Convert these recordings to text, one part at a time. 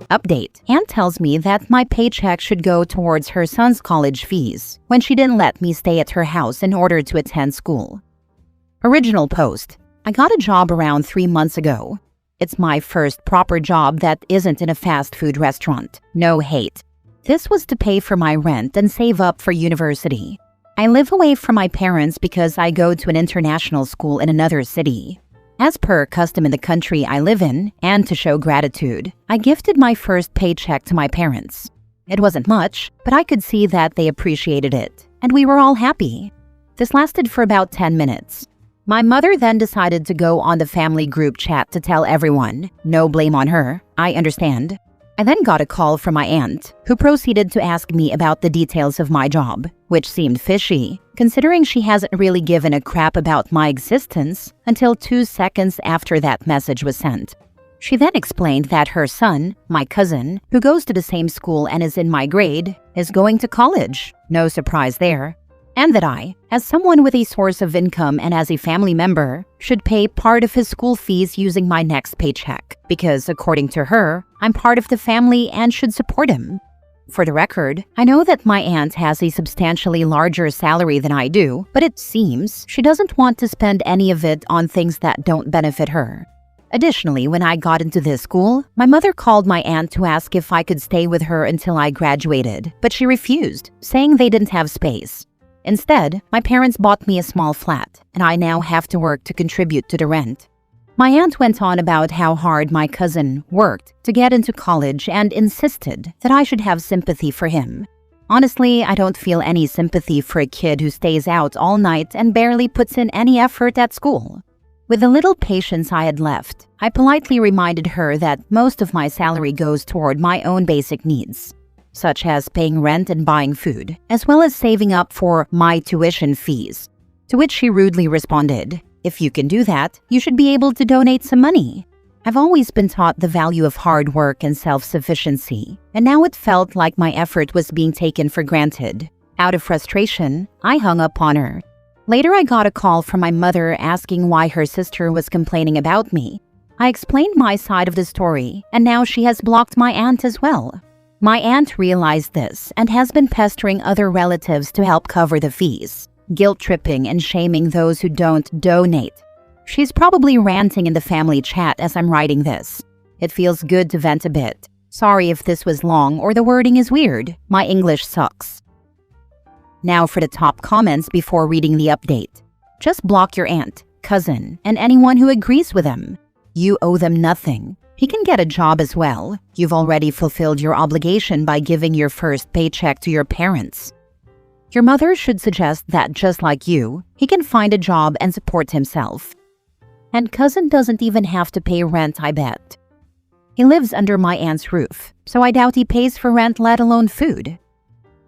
Update. Aunt tells me that my paycheck should go towards her son's college fees when she didn't let me stay at her house in order to attend school. Original post. I got a job around 3 months ago. It's my first proper job that isn't in a fast food restaurant. No hate. This was to pay for my rent and save up for university. I live away from my parents because I go to an international school in another city. As per custom in the country I live in, and to show gratitude, I gifted my first paycheck to my parents. It wasn't much, but I could see that they appreciated it, and we were all happy. This lasted for about 10 minutes. My mother then decided to go on the family group chat to tell everyone. No blame on her, I understand. I then got a call from my aunt, who proceeded to ask me about the details of my job, which seemed fishy, considering she hasn't really given a crap about my existence until 2 seconds after that message was sent. She then explained that her son, my cousin, who goes to the same school and is in my grade, is going to college. No surprise there. And that I, as someone with a source of income and as a family member, should pay part of his school fees using my next paycheck, because according to her, I'm part of the family and should support him. For the record, I know that my aunt has a substantially larger salary than I do, but it seems she doesn't want to spend any of it on things that don't benefit her. Additionally, when I got into this school, my mother called my aunt to ask if I could stay with her until I graduated, but she refused, saying they didn't have space. Instead, my parents bought me a small flat, and I now have to work to contribute to the rent. My aunt went on about how hard my cousin worked to get into college and insisted that I should have sympathy for him. Honestly, I don't feel any sympathy for a kid who stays out all night and barely puts in any effort at school. With the little patience I had left, I politely reminded her that most of my salary goes toward my own basic needs, such as paying rent and buying food, as well as saving up for my tuition fees. To which she rudely responded, "If you can do that, you should be able to donate some money." I've always been taught the value of hard work and self-sufficiency, and now it felt like my effort was being taken for granted. Out of frustration, I hung up on her. Later, I got a call from my mother asking why her sister was complaining about me. I explained my side of the story, and now she has blocked my aunt as well. My aunt realized this and has been pestering other relatives to help cover the fees, guilt-tripping and shaming those who don't donate. She's probably ranting in the family chat as I'm writing this. It feels good to vent a bit. Sorry if this was long or the wording is weird. My English sucks. Now for the top comments before reading the update. Just block your aunt, cousin, and anyone who agrees with them. You owe them nothing. He can get a job as well. You've already fulfilled your obligation by giving your first paycheck to your parents. Your mother should suggest that just like you, he can find a job and support himself. And cousin doesn't even have to pay rent, I bet. He lives under my aunt's roof, so I doubt he pays for rent, let alone food.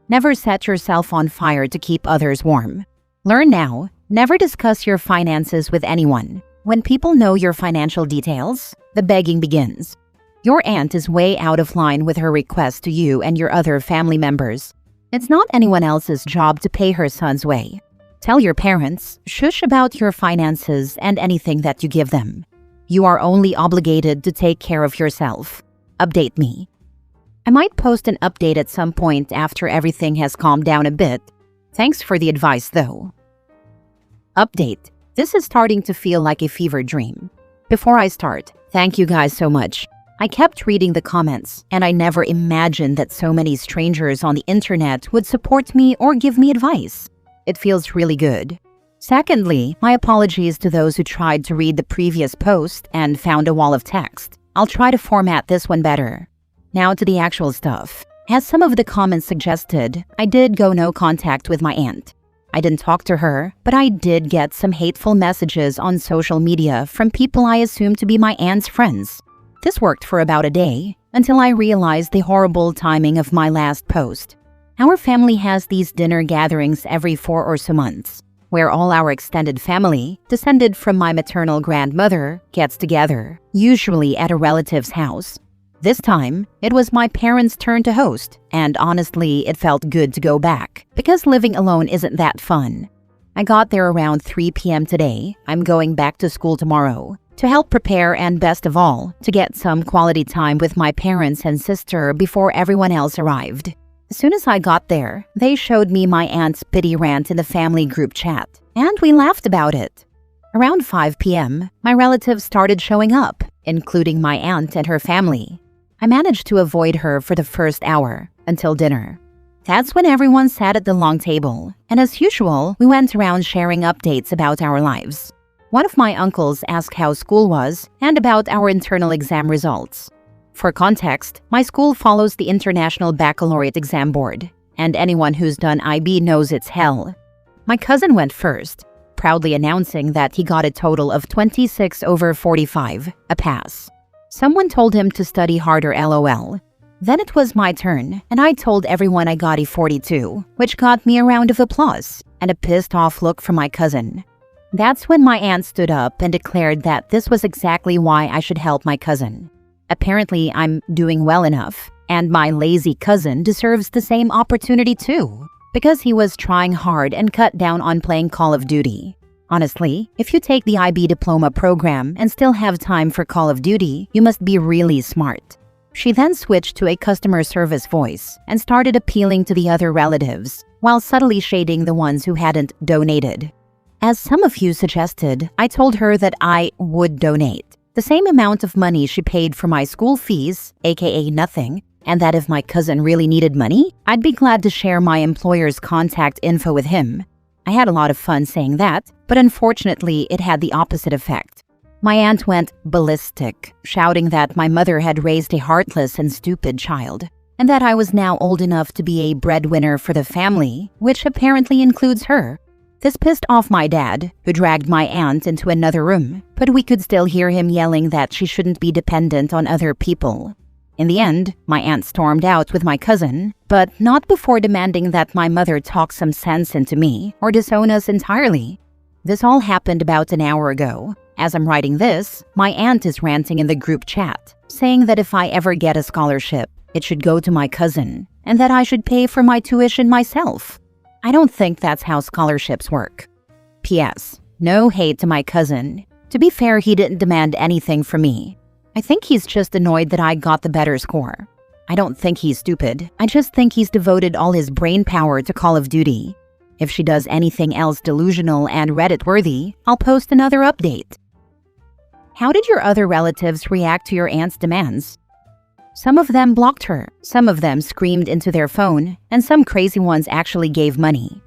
Never set yourself on fire to keep others warm. Learn now, never discuss your finances with anyone. When people know your financial details, the begging begins. Your aunt is way out of line with her request to you and your other family members. It's not anyone else's job to pay her son's way. Tell your parents, shush about your finances and anything that you give them. You are only obligated to take care of yourself. Update me. I might post an update at some point after everything has calmed down a bit. Thanks for the advice though. Update. This is starting to feel like a fever dream. Before I start, thank you guys so much. I kept reading the comments, and I never imagined that so many strangers on the internet would support me or give me advice. It feels really good. Secondly, my apologies to those who tried to read the previous post and found a wall of text. I'll try to format this one better. Now to the actual stuff. As some of the comments suggested, I did go no contact with my aunt. I didn't talk to her, but I did get some hateful messages on social media from people I assumed to be my aunt's friends. This worked for about a day, until I realized the horrible timing of my last post. Our family has these dinner gatherings every 4 or so months, where all our extended family, descended from my maternal grandmother, gets together, usually at a relative's house. This time, it was my parents' turn to host, and honestly, it felt good to go back, because living alone isn't that fun. I got there around 3 p.m. today. I'm going back to school tomorrow. to help prepare and, best of all, to get some quality time with my parents and sister before everyone else arrived. As soon as I got there, they showed me my aunt's pity rant in the family group chat, and we laughed about it. Around 5 p.m., my relatives started showing up, including my aunt and her family. I managed to avoid her for the first hour, until dinner. That's when everyone sat at the long table, and as usual, we went around sharing updates about our lives. One of my uncles asked how school was and about our internal exam results. For context, my school follows the International Baccalaureate Exam Board, and anyone who's done IB knows it's hell. My cousin went first, proudly announcing that he got a total of 26/45, a pass. Someone told him to study harder, LOL. Then it was my turn, and I told everyone I got a 42, which got me a round of applause and a pissed-off look from my cousin. That's when my aunt stood up and declared that this was exactly why I should help my cousin. Apparently, I'm doing well enough, and my lazy cousin deserves the same opportunity too, because he was trying hard and cut down on playing Call of Duty. Honestly, if you take the IB diploma program and still have time for Call of Duty, you must be really smart. She then switched to a customer service voice and started appealing to the other relatives, while subtly shading the ones who hadn't donated. As some of you suggested, I told her that I would donate the same amount of money she paid for my school fees, aka nothing, and that if my cousin really needed money, I'd be glad to share my employer's contact info with him. I had a lot of fun saying that, but unfortunately it had the opposite effect. My aunt went ballistic, shouting that my mother had raised a heartless and stupid child, and that I was now old enough to be a breadwinner for the family, which apparently includes her. This pissed off my dad, who dragged my aunt into another room, but we could still hear him yelling that she shouldn't be dependent on other people. In the end, my aunt stormed out with my cousin, but not before demanding that my mother talk some sense into me or disown us entirely. This all happened about an hour ago. As I'm writing this, my aunt is ranting in the group chat, saying that if I ever get a scholarship, it should go to my cousin, and that I should pay for my tuition myself. I don't think that's how scholarships work. P.S. No hate to my cousin. To be fair, he didn't demand anything from me. I think he's just annoyed that I got the better score. I don't think he's stupid. I just think he's devoted all his brain power to Call of Duty. If she does anything else delusional and Reddit-worthy, I'll post another update. How did your other relatives react to your aunt's demands? Some of them blocked her, some of them screamed into their phone, and some crazy ones actually gave money.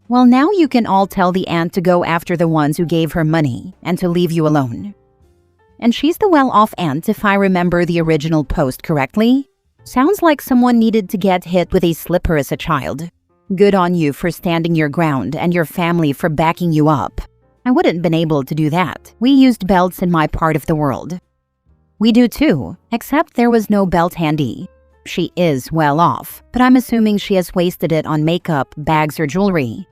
Well, now you can all tell the aunt to go after the ones who gave her money and to leave you alone. And she's the well-off aunt if I remember the original post correctly. Sounds like someone needed to get hit with a slipper as a child. Good on you for standing your ground and your family for backing you up. I wouldn't been able to do that. We used belts in my part of the world. We do too, except there was no belt handy. She is well off, but I'm assuming she has wasted it on makeup, bags, or jewelry.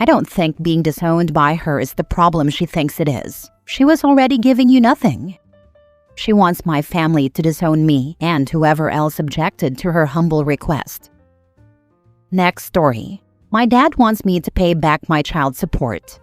I don't think being disowned by her is the problem she thinks it is. She was already giving you nothing. She wants my family to disown me and whoever else objected to her humble request. Next story. My dad wants me to pay back my child support.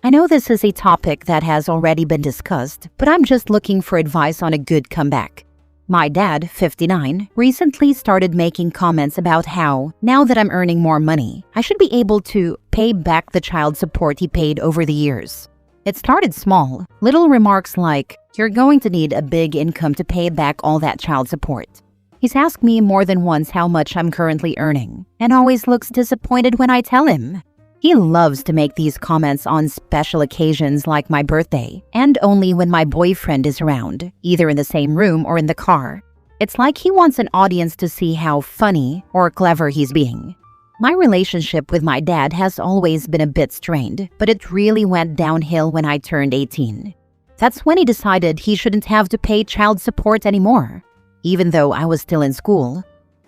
I know this is a topic that has already been discussed, but I'm just looking for advice on a good comeback. My dad, 59, recently started making comments about how, now that I'm earning more money, I should be able to pay back the child support he paid over the years. It started small, little remarks like, "You're going to need a big income to pay back all that child support." He's asked me more than once how much I'm currently earning, and always looks disappointed when I tell him. He loves to make these comments on special occasions like my birthday, and only when my boyfriend is around, either in the same room or in the car. It's like he wants an audience to see how funny or clever he's being. My relationship with my dad has always been a bit strained, but it really went downhill when I turned 18. That's when he decided he shouldn't have to pay child support anymore, even though I was still in school.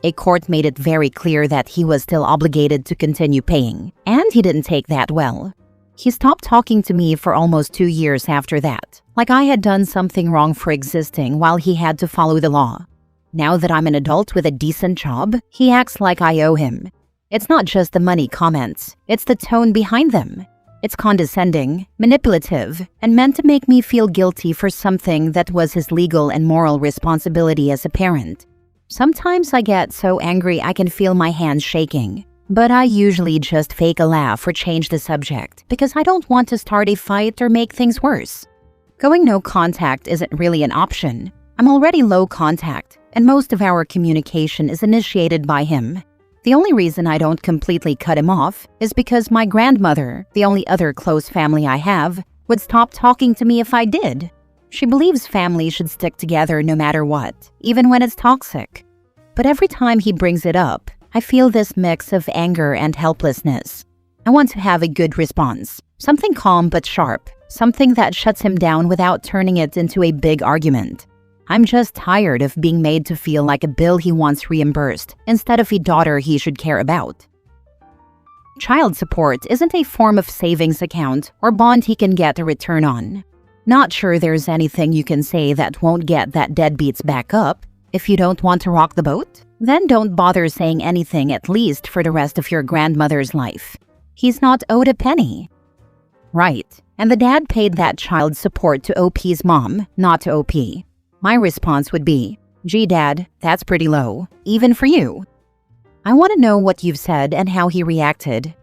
A court made it very clear that he was still obligated to continue paying, and he didn't take that well. He stopped talking to me for almost 2 years after that, like I had done something wrong for existing while he had to follow the law. Now that I'm an adult with a decent job, he acts like I owe him. It's not just the money comments, it's the tone behind them. It's condescending, manipulative, and meant to make me feel guilty for something that was his legal and moral responsibility as a parent. Sometimes I get so angry I can feel my hands shaking, but I usually just fake a laugh or change the subject because I don't want to start a fight or make things worse. Going no contact isn't really an option. I'm already low contact, and most of our communication is initiated by him. The only reason I don't completely cut him off is because my grandmother, the only other close family I have, would stop talking to me if I did. She believes family should stick together no matter what, even when it's toxic. But every time he brings it up, I feel this mix of anger and helplessness. I want to have a good response, something calm but sharp, something that shuts him down without turning it into a big argument. I'm just tired of being made to feel like a bill he wants reimbursed instead of a daughter he should care about. Child support isn't a form of savings account or bond he can get a return on. Not sure there's anything you can say that won't get that deadbeats back up. If you don't want to rock the boat, then don't bother saying anything, at least for the rest of your grandmother's life. He's not owed a penny. Right, and the dad paid that child support to OP's mom, not to OP. My response would be, "Gee, Dad, that's pretty low, even for you." I want to know what you've said and how he reacted.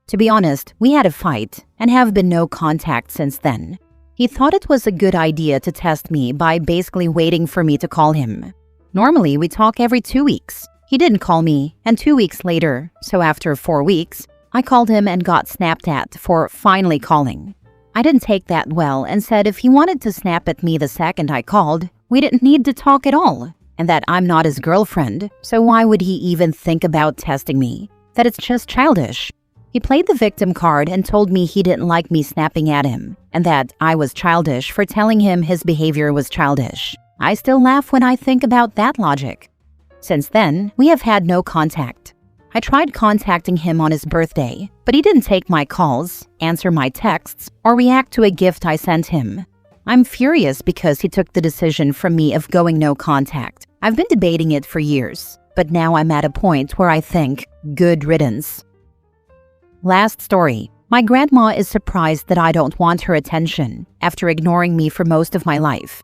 To be honest, we had a fight and have been no contact since then. He thought it was a good idea to test me by basically waiting for me to call him. Normally, we talk every 2 weeks. He didn't call me, and 2 weeks later, so after 4 weeks, I called him and got snapped at for finally calling. I didn't take that well and said if he wanted to snap at me the second I called, we didn't need to talk at all, and that I'm not his girlfriend, so why would he even think about testing me? That it's just childish. He played the victim card and told me he didn't like me snapping at him, and that I was childish for telling him his behavior was childish. I still laugh when I think about that logic. Since then, we have had no contact. I tried contacting him on his birthday, but he didn't take my calls, answer my texts, or react to a gift I sent him. I'm furious because he took the decision from me of going no contact. I've been debating it for years, but now I'm at a point where I think, good riddance. Last story. My grandma is surprised that I don't want her attention after ignoring me for most of my life.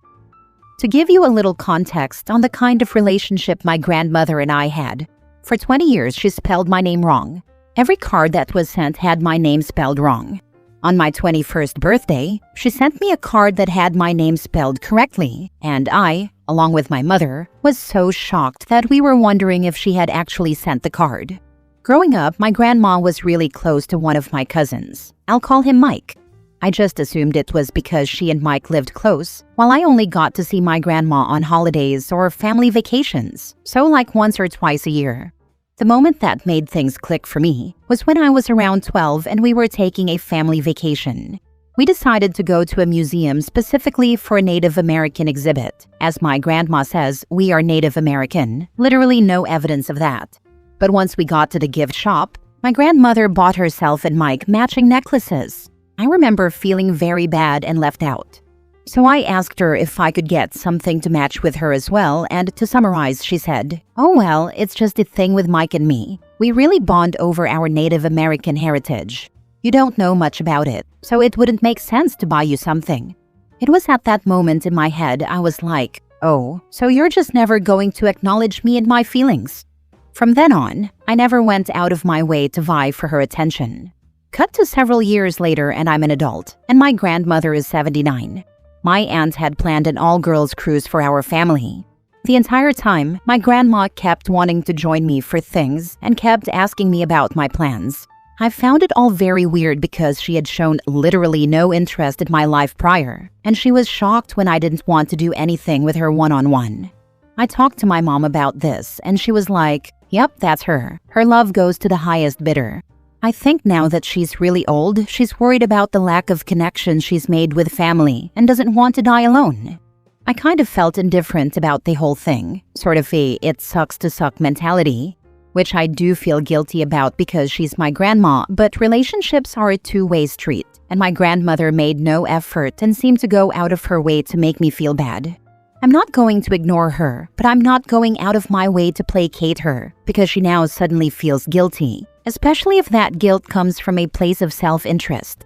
To give you a little context on the kind of relationship my grandmother and I had, for 20 years she spelled my name wrong. Every card that was sent had my name spelled wrong. On my 21st birthday, she sent me a card that had my name spelled correctly, and I, along with my mother, was so shocked that we were wondering if she had actually sent the card. Growing up, my grandma was really close to one of my cousins. I'll call him Mike. I just assumed it was because she and Mike lived close, while I only got to see my grandma on holidays or family vacations, so like once or twice a year. The moment that made things click for me was when I was around 12 and we were taking a family vacation. We decided to go to a museum specifically for a Native American exhibit. As my grandma says, we are Native American. Literally no evidence of that. But once we got to the gift shop, my grandmother bought herself and Mike matching necklaces. I remember feeling very bad and left out. So I asked her if I could get something to match with her as well, and to summarize, she said, "Oh well, it's just a thing with Mike and me. We really bond over our Native American heritage. You don't know much about it, so it wouldn't make sense to buy you something." It was at that moment in my head I was like, oh, so you're just never going to acknowledge me and my feelings. From then on, I never went out of my way to vie for her attention. Cut to several years later and I'm an adult, and my grandmother is 79. My aunt had planned an all-girls cruise for our family. The entire time, my grandma kept wanting to join me for things and kept asking me about my plans. I found it all very weird because she had shown literally no interest in my life prior, and she was shocked when I didn't want to do anything with her one-on-one. I talked to my mom about this, and she was like, "Yep, that's her. Her love goes to the highest bidder." I think now that she's really old, she's worried about the lack of connection she's made with family and doesn't want to die alone. I kind of felt indifferent about the whole thing, sort of a it sucks to suck mentality, which I do feel guilty about because she's my grandma, but relationships are a two-way street, and my grandmother made no effort and seemed to go out of her way to make me feel bad. I'm not going to ignore her, but I'm not going out of my way to placate her because she now suddenly feels guilty. especially if that guilt comes from a place of self-interest.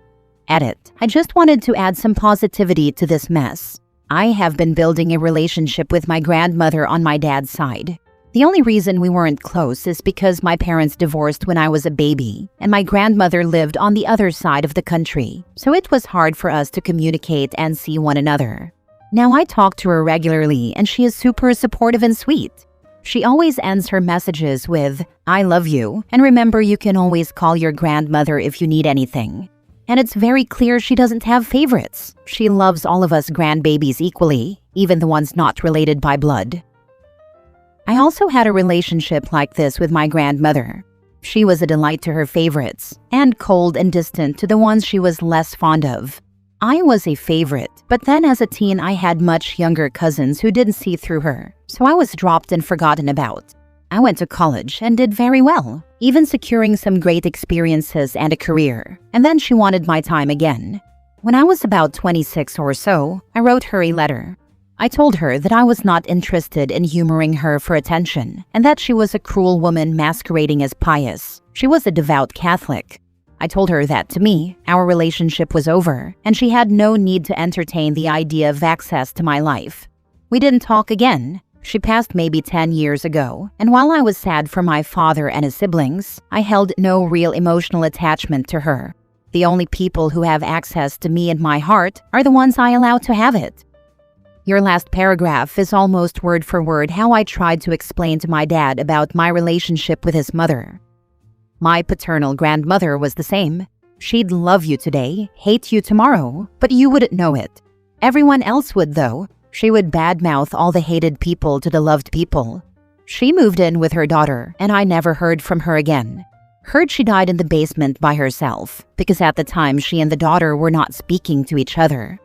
Edit. I just wanted to add some positivity to this mess. I have been building a relationship with my grandmother on my dad's side. The only reason we weren't close is because my parents divorced when I was a baby, and my grandmother lived on the other side of the country, so it was hard for us to communicate and see one another. Now I talk to her regularly, and she is super supportive and sweet. She always ends her messages with, "I love you, and remember you can always call your grandmother if you need anything." And it's very clear she doesn't have favorites. She loves all of us grandbabies equally, even the ones not related by blood. I also had a relationship like this with my grandmother. She was a delight to her favorites, and cold and distant to the ones she was less fond of. I was a favorite, but then as a teen I had much younger cousins who didn't see through her, so I was dropped and forgotten about. I went to college and did very well, even securing some great experiences and a career, and then she wanted my time again. When I was about 26 or so, I wrote her a letter. I told her that I was not interested in humoring her for attention, and that she was a cruel woman masquerading as pious. She was a devout Catholic. I told her that to me, our relationship was over, and she had no need to entertain the idea of access to my life. We didn't talk again. She passed maybe 10 years ago, and while I was sad for my father and his siblings, I held no real emotional attachment to her. The only people who have access to me and my heart are the ones I allow to have it. Your last paragraph is almost word for word how I tried to explain to my dad about my relationship with his mother. My paternal grandmother was the same. She'd love you today, hate you tomorrow, but you wouldn't know it. Everyone else would, though. She would badmouth all the hated people to the loved people. She moved in with her daughter, and I never heard from her again. Heard she died in the basement by herself, because at the time she and the daughter were not speaking to each other.